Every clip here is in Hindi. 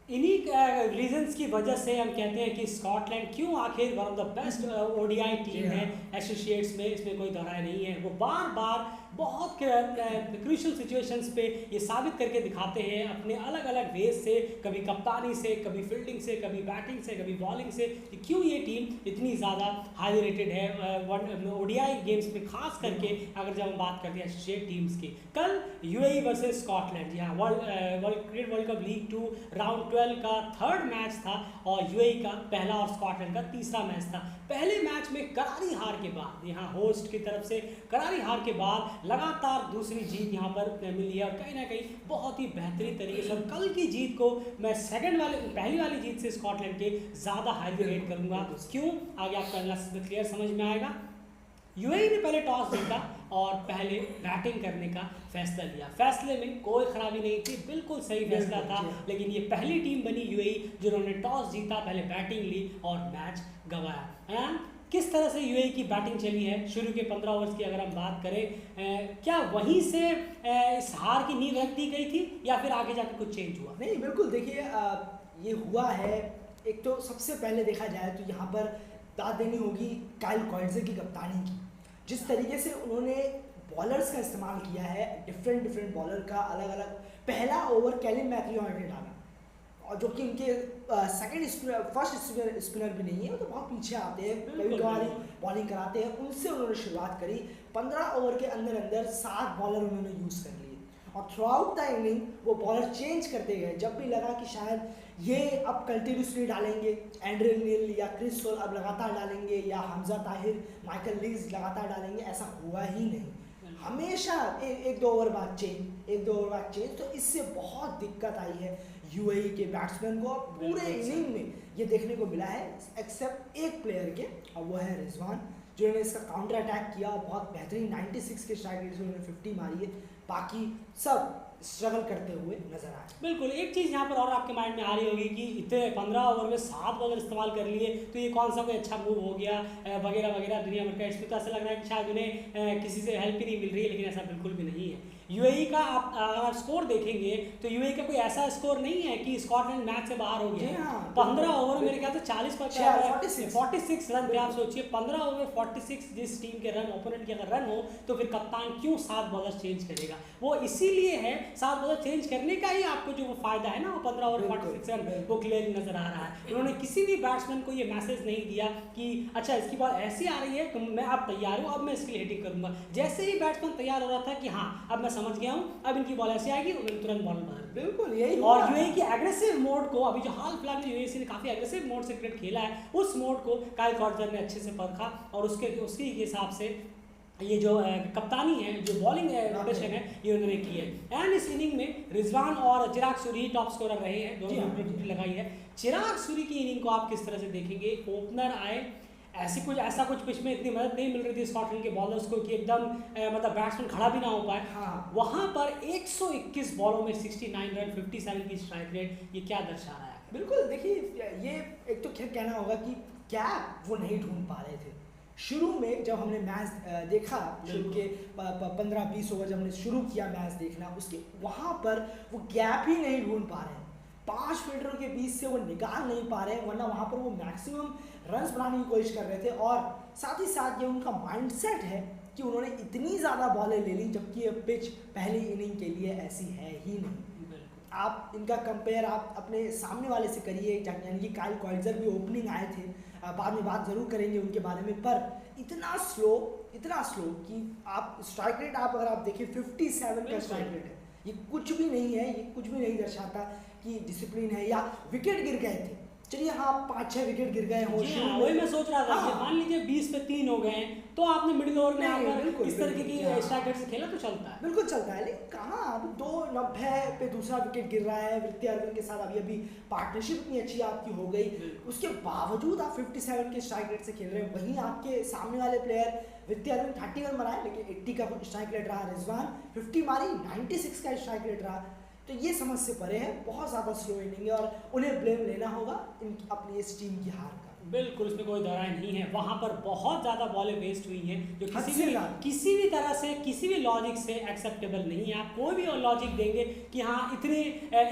इन्हीं रीजंस की वजह से हम कहते हैं कि स्कॉटलैंड क्यों आखिर one of the best ODI team है एसोसिएट्स में, इसमें कोई दोहराए नहीं है। वो बार बार बहुत क्रूशियल सिचुएशंस पे ये साबित करके दिखाते हैं अपने अलग अलग वेज से, कभी कप्तानी से, कभी फील्डिंग से, कभी बैटिंग से, कभी बॉलिंग से, कि क्यों ये टीम इतनी ज़्यादा हाईली रेटेड है ओडीआई गेम्स में, खास करके अगर जब हम बात करते हैं एसोसिएट टीम्स की। कल यूएई वर्सेस स्कॉटलैंड, जी हाँ, cricket world cup league 2 round 12 का थर्ड मैच था और यूएई का पहला और स्कॉटलैंड का तीसरा मैच था। पहले मैच में करारी हार के बाद, यहाँ होस्ट की तरफ से करारी हार के बाद लगातार दूसरी जीत यहाँ पर मिली है और कहीं ना कहीं बहुत ही बेहतरीन तरीके से। और कल की जीत को मैं पहली वाली जीत से स्कॉटलैंड के ज़्यादा हाईली रेट करूँगा। क्यों, आगे आपका एनालिसिस क्लियर समझ में आएगा। यूएई ने पहले टॉस जीता और पहले बैटिंग करने का फैसला लिया। फैसले में कोई खराबी नहीं थी, बिल्कुल सही फैसला था। लेकिन ये पहली टीम बनी यूएई जिन्होंने टॉस जीता, पहले बैटिंग ली और मैच गंवाया। किस तरह से यूएई की बैटिंग चली है शुरू के 15 ओवर्स की अगर हम बात करें, क्या वहीं से इस हार की नींव रख दी गई थी या फिर आगे जाकर कुछ चेंज हुआ? नहीं, बिल्कुल देखिए, ये हुआ है। एक तो सबसे पहले देखा जाए तो यहाँ पर दाद देनी होगी काइल कॉइट्ज़े की कप्तानी की। जिस तरीके से उन्होंने बॉलर्स का इस्तेमाल किया है, डिफरेंट बॉलर का अलग अलग। पहला ओवर कैलिन मैकलियोड ने डाला और जो कि उनके फर्स्ट स्पिनर भी नहीं है, वो तो बहुत पीछे आते हैं, कभी कभार बॉलिंग कराते हैं। उनसे उन्होंने शुरुआत करी। 15 ओवर के अंदर अंदर 7 बॉलर उन्होंने यूज़ कर लिए और थ्रू आउट द इनिंग वो बॉलर चेंज करते गए। जब भी लगा कि शायद ये अब कंटिन्यूसली डालेंगे, एंड्रे नील या क्रिस सोल अब लगातार डालेंगे, या हमजा ताहिर, माइकल लीज लगातार डालेंगे, ऐसा हुआ ही नहीं। हमेशा एक दो ओवर बाद चेंज। तो इससे बहुत दिक्कत आई है यूएई के बैट्समैन को। पूरे इनिंग में ये देखने को मिला है एक्सेप्ट एक प्लेयर के, और वो है रिजवान, जिन्होंने इसका काउंटर अटैक किया। बहुत बेहतरीन 96 के स्ट्राइक रेट से उन्होंने 50 मारी है। बाकी सब स्ट्रगल करते हुए नजर आए। बिल्कुल, एक चीज़ यहाँ पर और आपके माइंड में आ रही होगी कि इतने 15 ओवर में 7 बॉलर इस्तेमाल कर लिए, तो ये कौन सा कोई अच्छा मूव हो गया वगैरह वगैरह दुनिया भर का। इसमें तो ऐसा लग रहा है कि शायद उन्हें किसी से हेल्प ही नहीं मिल रही है, लेकिन ऐसा बिल्कुल भी नहीं है। यूएई का आप स्कोर देखेंगे तो यूएई का कोई ऐसा स्कोर नहीं है कि स्कॉटलैंड मैच से बाहर हो गया। 15 ओवर मेरे ख्याल से 46 रन थे। आप सोचिए 15 ओवर 46, जिस टीम के रन, ओपोनेंट के अगर रन हो तो फिर कप्तान क्यों 7 बॉलर चेंज करेगा? वो इसीलिए है 7 बॉलर चेंज करने का ही आपको जो वो फायदा है ना, वो 15 ओवर 46 रन वो क्लियर नजर आ रहा है। उन्होंने किसी भी बैट्समैन को ये मैसेज नहीं दिया कि अच्छा इसकी बॉल ऐसी आ रही है तो मैं अब तैयार हूँ, अब मैं इसके लिए हिटिंग करूंगा। जैसे ही बैट्समैन तैयार हो रहा था कि हाँ अब मैं समझ गया हूँ, अब इनकी बॉल ऐसी आएगी, उन्होंने तुरंत बॉल मार। बिल्कुल यही। और यूएई की एग्रेसिव मोड को, अभी जो हाल फिलहाल में यूएई ने काफी एग्रेसिव मोड से क्रिकेट खेला है, उस मोड को काइल कॉइट्ज़े ने अच्छे से परखा और उसके हिसाब से ये जो कप्तानी है, जो बॉलिंग रोटेशन है, ये उन्होंने की है। एंड इस इनिंग में रिजवान और चिराग सूरी टॉप स्कोरर रहे हैं, दोनों ने ड्यूटी लगाई है। चिराग सूरी की इनिंग को आप किस तरह से देखेंगे? ओपनर आए, ऐसा कुछ पिच में इतनी मदद नहीं मिल रही थी स्कॉटलैंड के बॉलर्स को कि एकदम मतलब बैट्समैन खड़ा भी ना हो पाए। हाँ। वहाँ पर 121 बॉलों में 69 रन, 57 की स्ट्राइक रेट, ये क्या दर्शा रहा है? बिल्कुल देखिए, ये एक तो कहना होगा कि क्या वो नहीं ढूंढ पा रहे थे। शुरू में जब हमने मैच देखा, शुरू के 15-20 ओवर जब हमने शुरू किया मैच देखना, उसके वहाँ पर वो गैप ही नहीं ढूंढ पा रहे हैं। 5 फील्डरों के बीच से वो निकाल नहीं पा रहे हैं, वरना वहाँ पर वो मैक्सिमम रन्स बनाने की कोशिश कर रहे थे। और साथ ही साथ ये उनका माइंडसेट है कि उन्होंने इतनी ज़्यादा बॉलें ले ली, जबकि ये पिच पहली इनिंग के लिए ऐसी है ही नहीं। आप इनका कंपेयर आप अपने सामने वाले से करिए, यानी कि काइल कॉइट्ज़े भी ओपनिंग आए थे, बाद में बात ज़रूर करेंगे उनके बारे में, पर इतना स्लो कि आप स्ट्राइक रेट अगर आप देखिए 57 का स्ट्राइक रेट है। ये कुछ भी नहीं है, ये कुछ भी नहीं दर्शाता कि डिसिप्लिन है या विकेट गिर गए थे। चलिए हाँ, 5-6 विकेट गिर गए हो, वही मैं सोच रहा था कि मान लीजिए 20 पे 3 हो गए तो आपने मिडिल ओवर में आकर इस तरीके की स्ट्राइक रेट से खेला तो चलता है, बिल्कुल चलता है। लेकिन कहाँ, अब 2:90 पे दूसरा विकेट गिर रहा है। वृत्ति अरविंद के साथ अभी पार्टनरशिप इतनी अच्छी आपकी हो गई, उसके बावजूद आप 57 के स्ट्राइक रेट से खेल रहे हैं। वहीं आपके सामने वाले प्लेयर वृत्ति अरविंद 30 रन बनाए, लेकिन 80 का स्ट्राइक रेट रहा। रिजवान 50 मारी, 96 का स्ट्राइक रेट रहा। तो ये समझ से परे है, बहुत ज़्यादा स्लो इनिंग है और उन्हें ब्लेम लेना होगा अपनी इस टीम की हार का। बिल्कुल, उसमें कोई दो राय नहीं है। वहाँ पर बहुत ज़्यादा बॉलें वेस्ट हुई हैं जो हद से ज़्यादा। किसी भी तरह से, किसी भी लॉजिक से एक्सेप्टेबल नहीं है। आप कोई भी लॉजिक देंगे कि हाँ इतनी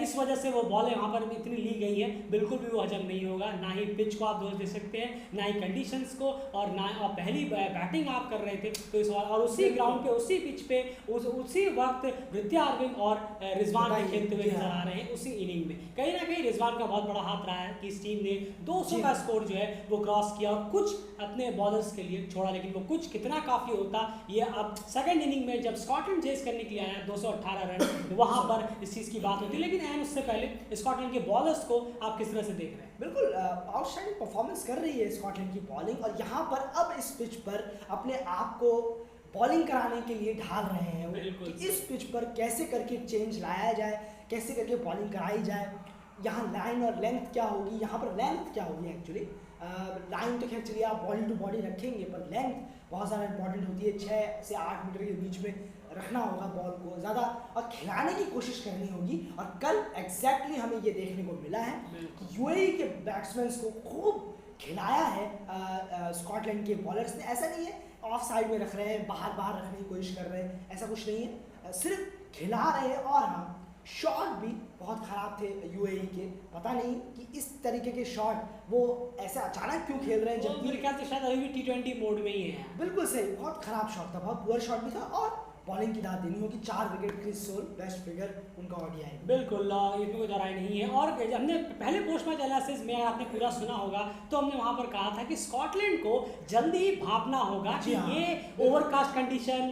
इस वजह से वो बॉलें वहाँ पर इतनी ली गई हैं, बिल्कुल भी वो हजम नहीं होगा। ना ही पिच को आप दोष दे सकते हैं, ना ही कंडीशंस को, और ना और पहली बैटिंग आप कर रहे थे तो इस और उसी ग्राउंड पे, उसी पिच पे, उसी वक्त विद्या अरविंद और रिजवान भी खेलते हुए नजर आ रहे हैं उसी इनिंग में। कहीं ना कहीं रिजवान का बहुत बड़ा हाथ रहा है कि इस टीम ने 200 का स्कोर जो है वो क्रॉस किया और कुछ अपने बॉलर्स के लिए छोड़ा, लेकिन वो कुछ कितना काफ़ी होता ये अब सेकंड इनिंग में जब स्कॉटलैंड चेस करने के लिए आया 218 रन, वहाँ पर इस चीज़ की बात होती है। लेकिन एंड उससे पहले स्कॉटलैंड के बॉलर्स को आप किस तरह से देख रहे हैं? बिल्कुल आउटस्टैंडिंग परफॉर्मेंस कर रही है स्कॉटलैंड की बॉलिंग, और यहाँ पर अब इस पिच पर अपने आप को बॉलिंग कराने के लिए ढाल रहे हैं वो कि इस पिच पर कैसे करके चेंज लाया जाए, कैसे करके बॉलिंग कराई जाए। यहाँ लाइन और लेंथ क्या होगी, यहाँ पर लेंथ क्या होगी एक्चुअली। लाइन तो खैर चलिए आप बॉडी टू बॉडी रखेंगे, पर लेंथ बहुत ज़्यादा इंपॉर्टेंट होती है। 6 से 8 मीटर के बीच में रखना होगा बॉल को ज़्यादा, और खिलाने की कोशिश करनी होगी। और कल एग्जैक्टली हमें ये देखने को मिला है कि यूएई के बैट्समैन को खूब खिलाया है स्कॉटलैंड के बॉलर्स ने। ऐसा नहीं है ऑफ साइड में रख रहे हैं, बाहर बाहर रखने की कोशिश कर रहे हैं, ऐसा कुछ नहीं है, सिर्फ खिला रहे हैं। और हाँ, शॉट भी बहुत ख़राब थे यूएई के। पता नहीं कि इस तरीके के शॉट वो ऐसे अचानक क्यों खेल रहे हैं, जबकि मेरे ख्याल से शायद अभी भी T20 मोड में ही है। बिल्कुल सही, बहुत ख़राब शॉट था, बहुत पुअर शॉट भी था। और बॉलिंग की दाद देनी होगी, 4 wicket Chris Sole, best figure उनका ओडीआई। बिल्कुल, इसमें कोई दरार नहीं है। और हमने पहले पोस्ट मैच एनालिसिस में आपने पूरा सुना होगा तो हमने वहां पर कहा था कि स्कॉटलैंड को जल्दी ही भापना होगा कि ये ओवरकास्ट कंडीशन,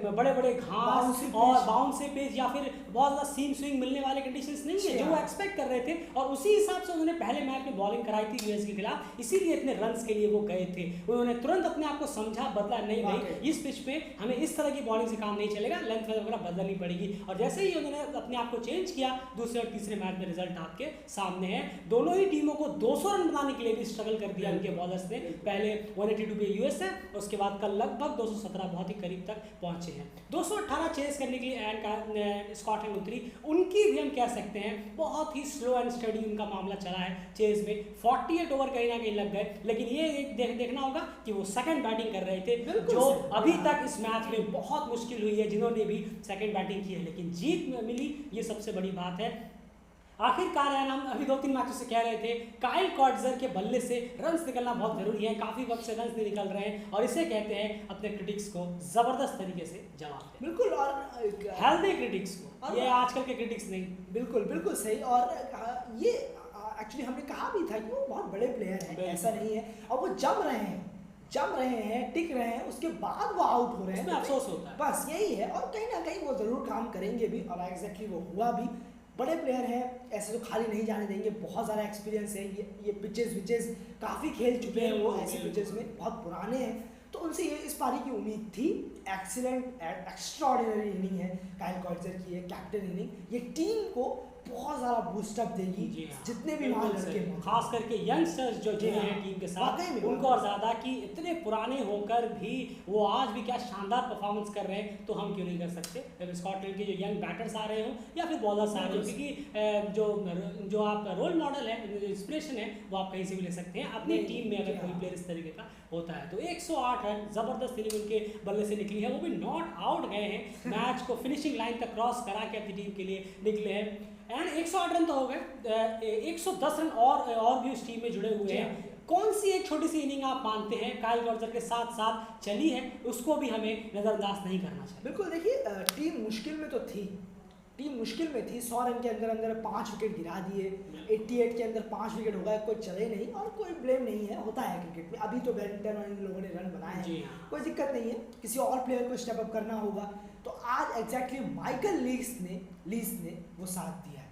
बड़े बड़े घास और बाउंसी पिच या फिर बहुत ज़्यादा सीम स्विंग मिलने वाले कंडीशंस नहीं है जो वो एक्सपेक्ट कर रहे थे। और उसी हिसाब से उन्होंने पहले मैच में बॉलिंग कराई थी यूएस के खिलाफ, इसीलिए इतने रन्स के लिए वो गए थे। उन्होंने तुरंत अपने आप को समझा, बदला, नहीं भाई इस पिच पे हमें इस तरह की बॉलिंग से काम नहीं चलेगा, लेंथ वगैरह बदलनी पड़ेगी। और जैसे ही उन्होंने अपने आप को चेंज किया, दूसरे और तीसरे मैच में रिजल्ट आपके सामने है। दोनों ही टीमों को 200 रन बनाने के लिए भी स्ट्रगल कर दिया उनके बॉलर्स ने। पहले 182 पे यूएस है, उसके बाद कल लगभग 217 बहुत ही करीब तक पहुंचे हैं। 218 चेस करने के लिए एंड स्कॉटलैंड उतरी, उनकी भी हम कह सकते हैं बहुत ही स्लो एंड स्टडी उनका मामला चला है चेस में। 48 ओवर कहीं ना कहीं लग गए, लेकिन ये देखना होगा कि वो सेकंड बैटिंग कर रहे थे, जो अभी तक इस मैच में बहुत मुश्किल हुई है जिन्होंने भी सेकंड बैटिंग की है, लेकिन जीत मिली, ये सबसे बड़ी बात है। आखिरकार यार हम अभी 2-3 मैचों से कह रहे थे काइल कॉड्जर के बल्ले से रन्स निकलना बहुत जरूरी है, काफी वक्त से रन्स नहीं निकल रहे हैं, और इसे कहते हैं अपने क्रिटिक्स को जबरदस्त तरीके से जवाब दें। बिल्कुल, और हेल्दी क्रिटिक्स को, ये आजकल के क्रिटिक्स नहीं। बिल्कुल बिल्कुल सही। और ये एक्चुअली हमने कहा भी था कि वो बहुत बड़े प्लेयर हैं, ऐसा नहीं है, और वो जम रहे हैं, टिक रहे हैं, उसके बाद वो आउट हो रहे हैं, अफसोस होता है, बस यही है। और कहीं ना कहीं वो ज़रूर काम करेंगे भी, और एग्जैक्टली वो हुआ भी। बड़े प्लेयर हैं, ऐसे तो खाली नहीं जाने देंगे, बहुत ज़्यादा एक्सपीरियंस है, ये पिचेस काफ़ी खेल चुके हैं वो, ऐसे पिचेस में बहुत पुराने हैं, तो उनसे ये इस पारी की उम्मीद थी। एक्सीलेंट एक्स्ट्राऑर्डिनरी इनिंग है काइल कॉड्जर की, ये कैप्टन इनिंग, ये टीम को बहुत ज़्यादा बूस्टअप देगी। जितने भी वहाँ लड़के, खास करके यंगस्टर्स जो जुड़े हैं टीम के साथ, उनको और ज़्यादा कि इतने पुराने होकर भी वो आज भी क्या शानदार परफॉर्मेंस कर रहे हैं, तो हम क्यों नहीं कर सकते। जब स्कॉटलैंड के जो यंग बैटर्स आ रहे हो या फिर बॉलर्स आ रहे हो, क्योंकि जो आप रोल मॉडल है, जो इंस्पिरेशन है, वो आप कहीं से भी ले सकते हैं। अपनी टीम में अगर कोई प्लेयर इस तरीके का होता है तो 108 रन ज़बरदस्त इनिंग उनके बल्ले से निकली है, वो भी नॉट आउट गए हैं, मैच को फिनिशिंग लाइन तक क्रॉस करा के अपनी टीम के लिए निकले हैं। एंड 108 रन तो हो गए, 110 रन और भी उस टीम में जुड़े हुए हैं। कौन सी एक छोटी सी इनिंग आप मानते हैं काइल कॉड्जर के साथ साथ चली है, उसको भी हमें नज़रअंदाज नहीं करना चाहिए। बिल्कुल, देखिए टीम मुश्किल में तो थी, 100 रन के अंदर 5 विकेट गिरा दिए, 88 के अंदर 5 विकेट हो गए, कोई चले नहीं, और कोई ब्लेम नहीं है, होता है क्रिकेट में। अभी तो बैडमिंटन और इन लोगों ने रन बनाए हैं, कोई दिक्कत नहीं है, किसी और प्लेयर को स्टेप अप करना होगा। तो आज एग्जैक्टली माइकल लीस ने वो साथ दिया है,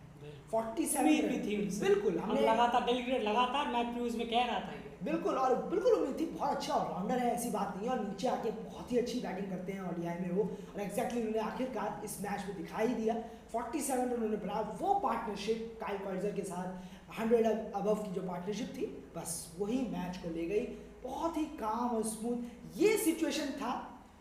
47 भी थी। बिल्कुल, हम लगातार मैच प्रीव्यूज में कह रहा था ये, बिल्कुल, और बिल्कुल उम्मीद थी। बहुत अच्छा ऑलराउंडर है, ऐसी बात नहीं है, और नीचे आके बहुत ही अच्छी बैटिंग करते हैं ओडीआई में वो, और एग्जैक्टली उन्होंने आखिरकार इस मैच में दिखाई दिया। 47 रन उन्होंने बनाया, वो पार्टनरशिप काइल कॉड्जर के साथ 100 अबव की जो पार्टनरशिप थी, बस वही मैच को ले गई। बहुत ही काम और स्मूथ ये सिचुएशन था।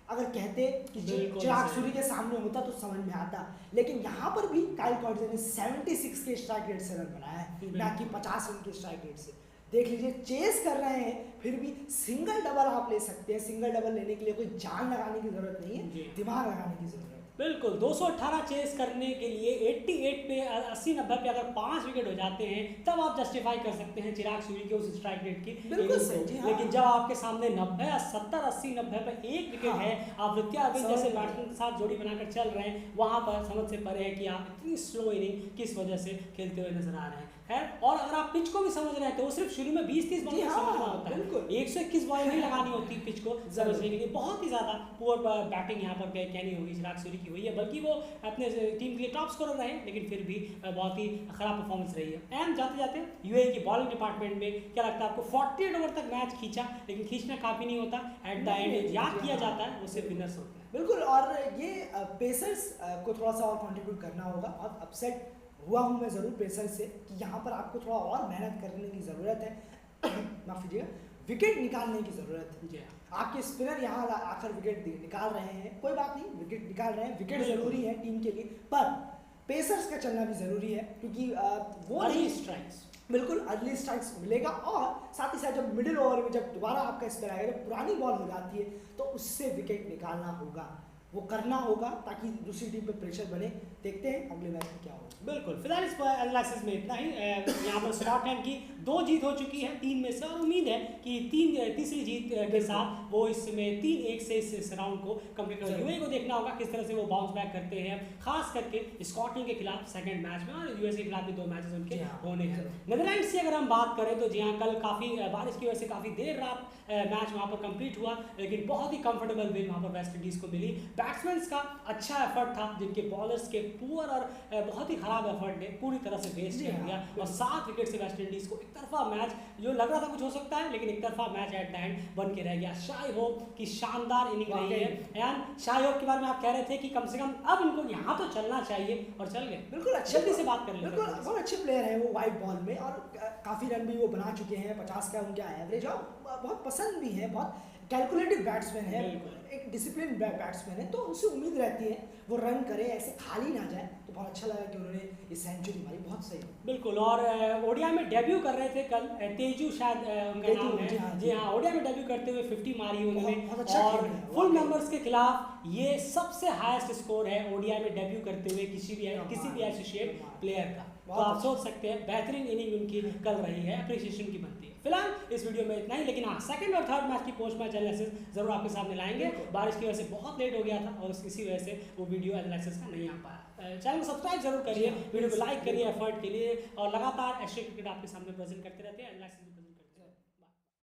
अगर कहते कि चिराग सूरी के सामने होता तो समझ में आता, लेकिन यहाँ पर भी काइल कॉड्जर ने 76 के स्ट्राइक रेट से रन बनाया है, ना कि 50 रन के स्ट्राइक रेट से। देख लीजिए चेस कर रहे हैं फिर भी सिंगल डबल आप ले सकते हैं। सिंगल डबल लेने के लिए कोई जान लगाने की जरूरत नहीं है, दिमाग लगाने की जरूरत है। बिल्कुल 218 चेस करने के लिए 88 पे 80-90 पे अगर 5 विकेट हो जाते हैं तब आप जस्टिफाई कर सकते हैं चिराग सूरी के उस स्ट्राइक रेट की। बिल्कुल सही, हाँ। लेकिन जब आपके सामने 90 70 80 90 पे एक विकेट हाँ। है, आप विद्या अभी जैसे बैट्समैन के साथ जोड़ी बनाकर चल रहे हैं, वहां पर समझ से परे है कि आप इतनी स्लो इनिंग किस वजह से खेलते हुए नजर आ रहे हैं। और अगर आप पिच को भी समझ रहे हैं तो वो सिर्फ शुरू में 20-30 बॉल समझना होता है, 121 बॉल नहीं लगानी होती पिच को समझने के लिए। बहुत ही ज्यादा पुअर बैटिंग यहाँ पर कहनी होगी चिराग सूरी की हुई है, बल्कि वो अपने टीम के लिए टॉप स्कोरर रहे लेकिन फिर भी बहुत ही खराब परफॉर्मेंस रही है। एंड जाते जाते यूएई की बॉलिंग डिपार्टमेंट में क्या लगता है आपको, 48 ओवर तक मैच खींचा लेकिन खींचना काफी नहीं होता, एट द एंड याद किया जाता है वो सिर्फ विनर्स होते हैं। बिल्कुल, और ये पेसर्स को थोड़ा सा और कंट्रीब्यूट करना होगा। और अपसेट हुआ हूँ मैं ज़रूर पेसर से कि यहाँ पर आपको थोड़ा और मेहनत करने की ज़रूरत है माफ़ कीजिएगा, विकेट निकालने की ज़रूरत है। जी आपके स्पिनर यहाँ आकर विकेट निकाल रहे हैं, कोई बात नहीं, विकेट निकाल रहे हैं, विकेट ज़रूरी है टीम के लिए, पर पेसर्स का चलना भी ज़रूरी है क्योंकि वो अर्ली स्ट्राइक्स, बिल्कुल अर्ली स्ट्राइक्स मिलेगा। और साथ ही साथ जब मिडिल ओवर में जब दोबारा आपका स्पिन आएगा, जब पुरानी बॉल हो जाती है तो उससे विकेट निकालना होगा, वो करना होगा ताकि दूसरी टीम पे प्रेशर बने। देखते हैं अगले मैच में क्या होगा। बिल्कुल, फिलहाल इस एनालिसिस में इतना ही। यहाँ पर स्कॉटलैंड की 2 जीत हो चुकी है 3 में से, और उम्मीद है कि तीसरी जीत के साथ वो इसमें 3-1 से इस राउंड को कंप्लीट कर। यूएई को देखना होगा किस तरह से वो बाउंस बैक करते हैं, खास करके स्कॉटलैंड के खिलाफ सेकंड मैच में, और यूएसए के खिलाफ भी 2 मैचेस उनके होने हैं। नीदरलैंड्स की अगर हम बात करें तो जी हाँ, कल काफ़ी बारिश की वजह से काफ़ी देर रात मैच वहाँ पर कंप्लीट हुआ, लेकिन बहुत ही कंफर्टेबल विन वहाँ पर वेस्ट इंडीज़ को मिली। बैट्समैन का अच्छा एफर्ट था, जिनके बॉलर्स के पुअर और बहुत ही खराब एफर्ट ने पूरी तरह से वेस्ट कर दिया, और 7 विकेट से वेस्ट इंडीज को एक तरफा मैच, जो लग रहा था कुछ हो सकता है, लेकिन एक तरफा मैच एट द एंड बन के रह गया। शाई होप की शानदार इनिंग रही है, एंड शाई होप के बारे में आप कह रहे थे कि कम से कम अब इनको यहाँ तो चलना चाहिए, और चल गए। बिल्कुल, जल्दी से बात कर लेते हैं। बिल्कुल, बहुत अच्छे प्लेयर हैं वो वाइट बॉल में, और काफ़ी रन भी वो बना चुके हैं, 50 का उनका एवरेज, और बहुत पसंद भी है, बहुत कैलकुलेटिव बैट्समैन है, एक डिसिप्लिन बैट्समैन है, तो उनसे उम्मीद रहती है वो रन करे, ऐसे खाली ना जाए। तो बहुत अच्छा लगा कि उन्होंने ये सेंचुरी मारी, बहुत सही। बिल्कुल, और ओडिया में डेब्यू कर रहे थे कल, तेजू शायद उनका नाम है, जी हाँ, ओडिया में डेब्यू करते हुए 50 मारी उन्होंने, और फुल मेंबर्स के खिलाफ ये सबसे हाईएस्ट स्कोर है ओडिया में डेब्यू करते हुए किसी भी एसोसिएट प्लेयर का। तो आप सोच सकते हैं बेहतरीन इनिंग उनकी कल रही है, अप्रिसिएशन की बनती है। फिलहाल इस वीडियो में इतना ही, लेकिन हाँ, सेकंड और थर्ड मैच की पोस्ट मैच एनालिसिस जरूर आपके सामने लाएंगे। बारिश की वजह से बहुत लेट हो गया था, और इसी वजह से वो वीडियो एनालिसिस का नहीं आ पाया। चैनल को सब्सक्राइब जरूर करिए, वीडियो को लाइक करिए एफर्ट के लिए, और लगातार एशिया क्रिकेट आपके सामने प्रेजेंट करते रहते हैं, एनालिसिस